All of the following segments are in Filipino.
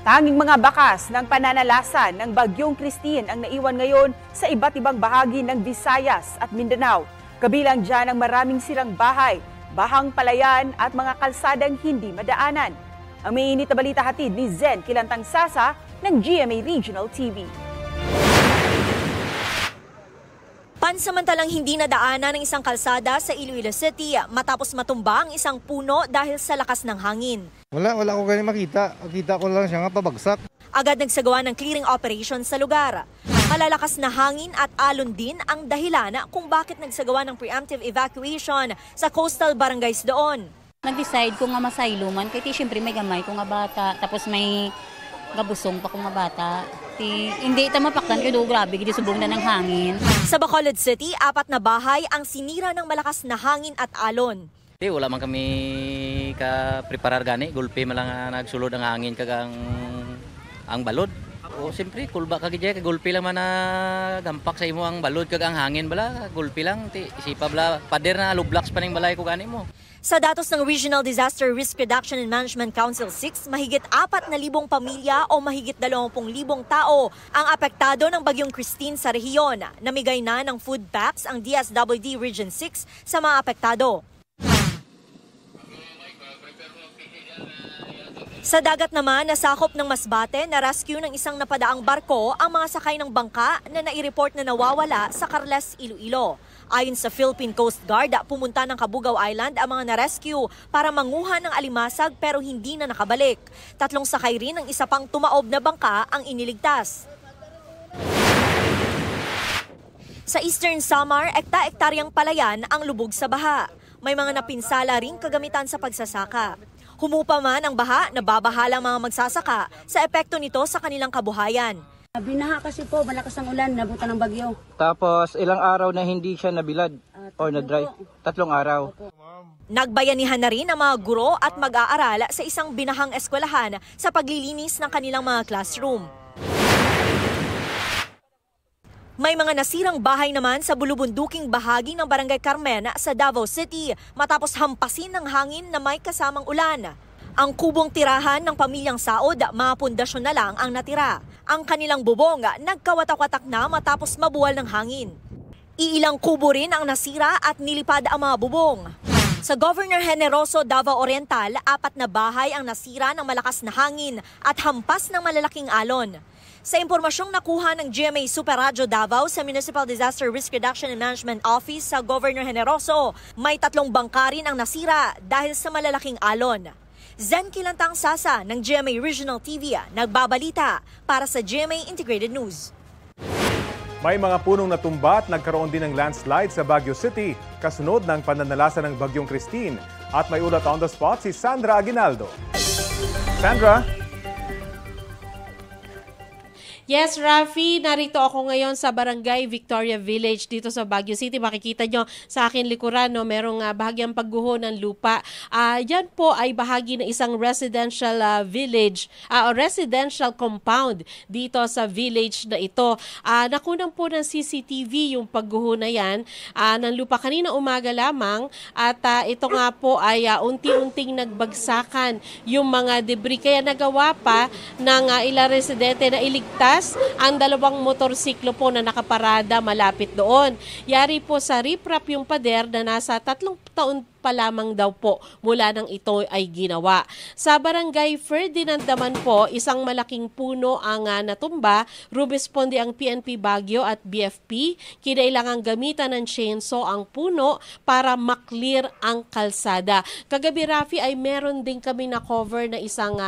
Tanging mga bakas ng pananalasan ng Bagyong Christine ang naiwan ngayon sa iba't ibang bahagi ng Visayas at Mindanao. Kabilang dyan ang maraming sirang bahay, bahang palayan at mga kalsadang hindi madaanan. Ang mainit na balita hatid ni Zen Kilantang Sasa ng GMA Regional TV. Pansamantalang hindi nadaanan ng isang kalsada sa Iloilo City matapos matumba ang isang puno dahil sa lakas ng hangin. Wala ko ganyan makita. Kita ko lang siya nga pabagsak. Agad nagsagawa ng clearing operation sa lugar. Malalakas na hangin at alon din ang dahilan kung bakit nagsagawa ng preemptive evacuation sa coastal barangays doon. Nag-decide kung nga masayluman, kaya siyempre may gamay kung nga bata, tapos may gabusong pa kung nga bata. Hindi ita mapaktan ko grabe, hindi subong na ng hangin. Sa Bacolod City, 4 na bahay ang sinira ng malakas na hangin at alon. Wala man kami ka-preparar gani, gulpi man lang nagsulod ang hangin kagang ang balod. O siyempre, kulba ka gidya, gulpi lang man na gampak sa imo ang balod kagang hangin bala, gulpi lang, isipa bala, pader na lublaks pa ning balay ko gani mo. Sa datos ng Regional Disaster Risk Reduction and Management Council 6, mahigit 4,000 pamilya o mahigit 20,000 tao ang apektado ng Bagyong Christine sa rehiyon. Namigay na ng food packs ang DSWD Region 6 sa mga apektado. Sa dagat naman, nasakop ng Masbate na rescue ng isang napadaang barko ang mga sakay ng bangka na nai-report na nawawala sa Carles, Iloilo. Ayon sa Philippine Coast Guard, pumunta ng Cabugao Island ang mga na-rescue para manguha ng alimasag pero hindi na nakabalik. 3 sakay rin ng isa pang tumaob na bangka ang iniligtas. Sa Eastern Samar, ekta-ektaryang palayan ang lubog sa baha. May mga napinsala ring kagamitan sa pagsasaka. Humupa man ang baha, nababahala ang mga magsasaka sa epekto nito sa kanilang kabuhayan. Binaha kasi po, malakas ang ulan, nabutan ng bagyo. Tapos ilang araw na hindi siya nabilad or na-dry? 3 araw. Nagbayanihan na rin ang mga guro at mag-aaral sa isang binahang eskwelahan sa paglilinis ng kanilang mga classroom. May mga nasirang bahay naman sa bulubunduking bahagi ng Barangay Carmen sa Davao City matapos hampasin ng hangin na may kasamang ulan. Ang kubong tirahan ng pamilyang Saod, mga pundasyon na lang ang natira. Ang kanilang bubong nagkawatak-watak na matapos mabuwal ng hangin. Iilang kubo rin ang nasira at nilipad ang mga bubong. Sa Governor Generoso, Davao Oriental, 4 na bahay ang nasira ng malakas na hangin at hampas ng malalaking alon. Sa impormasyong nakuha ng GMA Super Radyo Davao sa Municipal Disaster Risk Reduction and Management Office sa Governor Generoso, may 3 bangka rin ang nasira dahil sa malalaking alon. Zen Kilantang Sasa ng GMA Regional TV, nagbabalita para sa GMA Integrated News. May mga punong natumba at nagkaroon din ng landslide sa Baguio City kasunod ng pananalasa ng Bagyong Christine. At may ulat on the spot si Sandra Aguinaldo. Sandra? Yes, Rafi, narito ako ngayon sa Barangay Victoria Village dito sa Baguio City. Makikita nyo sa akin likuran, no, merong bahagyang pagguho ng lupa. Yan po ay bahagi ng isang residential village, o residential compound dito sa village na ito. Nakunan po ng CCTV yung pagguho na yan ng lupa kanina umaga lamang at ito nga po ay unti-unting nagbagsakan yung mga debris. Kaya nagawa pa ng ilang residente na iligtas ang 2 motorsiklo po na nakaparada malapit doon. Yari po sa riprap yung pader na nasa 3 taon pa lamang daw po mula nang ito ay ginawa. Sa Barangay Ferdinand naman po, isang malaking puno ang natumba. Rumisponde ang PNP Baguio at BFP. Kinailangang gamitan ng chainsaw ang puno para maklear ang kalsada. Kagabi, Rafi, ay meron din kami na cover na isang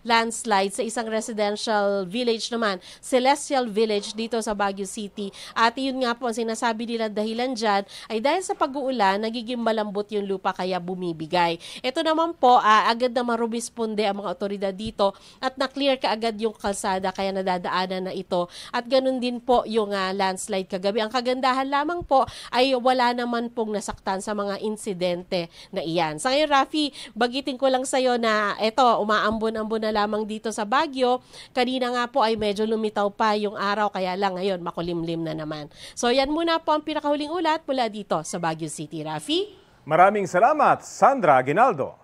landslide sa isang residential village naman, Celestial Village dito sa Baguio City. At yun nga po, ang sinasabi nila dahilan dyan ay dahil sa pag-uulan, nagiging malambot yung lupa kaya bumibigay. Ito naman po, agad na marumisponde ang mga otoridad dito at na-clear kaagad yung kalsada kaya nadadaanan na ito. At ganun din po yung landslide kagabi. Ang kagandahan lamang po ay wala naman pong nasaktan sa mga insidente na iyan. Sa ngayon, Rafi, bagitin ko lang sa'yo na ito, umaambon-ambon na lamang dito sa Baguio. Kanina nga po ay medyo lumitaw pa yung araw kaya lang ngayon makulimlim na naman. So yan muna po ang pinakahuling ulat mula dito sa Baguio City. Rafi? Maraming salamat, Sandra Aguinaldo.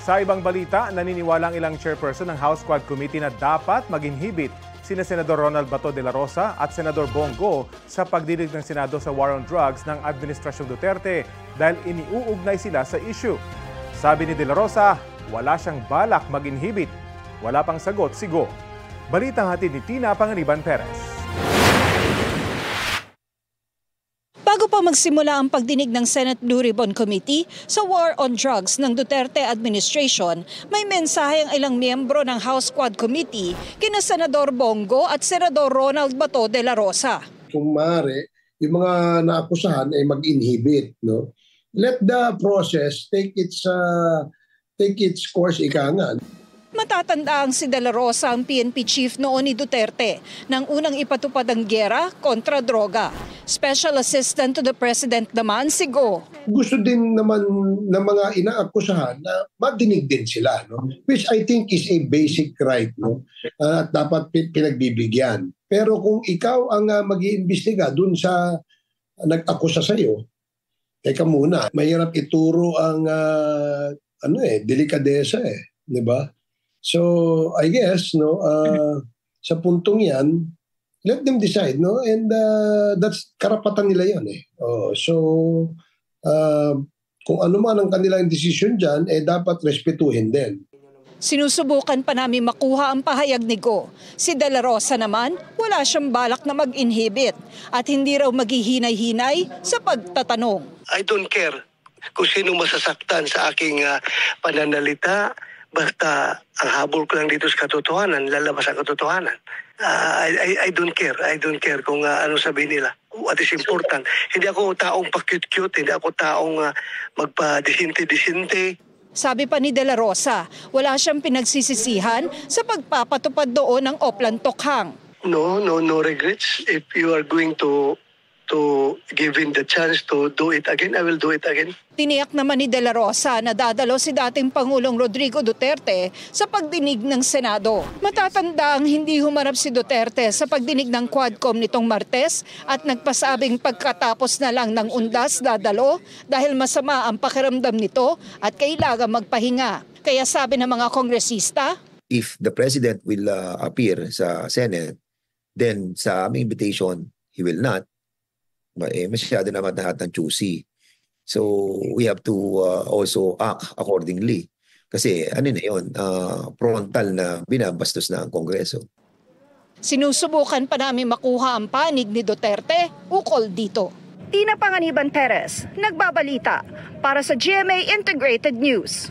Sa ibang balita, naniniwala ang ilang chairperson ng House Quad Committee na dapat mag-inhibit sina Senador Ronald Bato de la Rosa at Senador Bongo sa pagdinig ng Senado sa war on drugs ng Administrasyong Duterte dahil iniuugnay sila sa issue. Sabi ni de la Rosa, wala siyang balak mag-inhibit. Wala pang sagot si Go. Balitang hatid ni Tina Panganiban Perez. Bago pa magsimula ang pagdinig ng Senate Blue Ribbon Committee sa War on Drugs ng Duterte Administration, may mensahe ang ilang miyembro ng House Quad Committee kina Senador Bongo at Senador Ronald Bato de la Rosa. Kung maaari, yung mga naakusahan ay mag-inhibit. No? Let the process take its course, ika nga. Matatandaang si De La Rosa ang PNP chief noon ni Duterte nang unang ipatupad ang giyera kontra droga. Special Assistant to the President naman si Go. Gusto din naman ng mga inaakusahan na madinig din sila, no? Which I think is a basic right, no? At dapat pinagbibigyan. Pero kung ikaw ang mag-iimbestiga dun sa nag-akusa sa iyo, teka muna, mahirap ituro ang delikadesa di ba? So, I guess, sa puntong yan, let them decide, no? And that's karapatan nila yan, kung ano man ang kanilang decision dyan, dapat respetuhin din. Sinusubukan pa namin makuha ang pahayag ni Go. Si De La Rosa naman, wala siyang balak na mag-inhibit at hindi raw maghihinay-hinay sa pagtatanong. I don't care kung sino masasaktan sa aking pananalita. Basta ang habol ko lang dito sa katotohanan, lalabas ang katotohanan. I don't care. I don't care kung ano sabihin nila. What is important. Hindi ako taong pa-cute-cute, hindi ako taong magpa-disinte-disinte. Sabi pa ni De La Rosa, wala siyang pinagsisisihan sa pagpapatupad doon ng Oplan Tokhang. No regrets. If you are going to given the chance to do it again, I will do it again. Tiniyak naman ni De La Rosa na dadalo si dating Pangulong Rodrigo Duterte sa pagdinig ng Senado. Matatandang hindi humarap si Duterte sa pagdinig ng Quadcom nitong Martes at nagpasabing pagkatapos na lang ng undas dadalo dahil masama ang pakiramdam nito at kailangan magpahinga. Kaya sabi ng mga kongresista, if the President will appear sa Senate, then sa aming invitation, he will not. Masyado naman lahat ng choosy. So we have to also act accordingly. Kasi frontal na binabastos na ang Kongreso. Sinusubukan pa namin makuha ang panig ni Duterte ukol dito. Tina Panganiban Perez, nagbabalita para sa GMA Integrated News.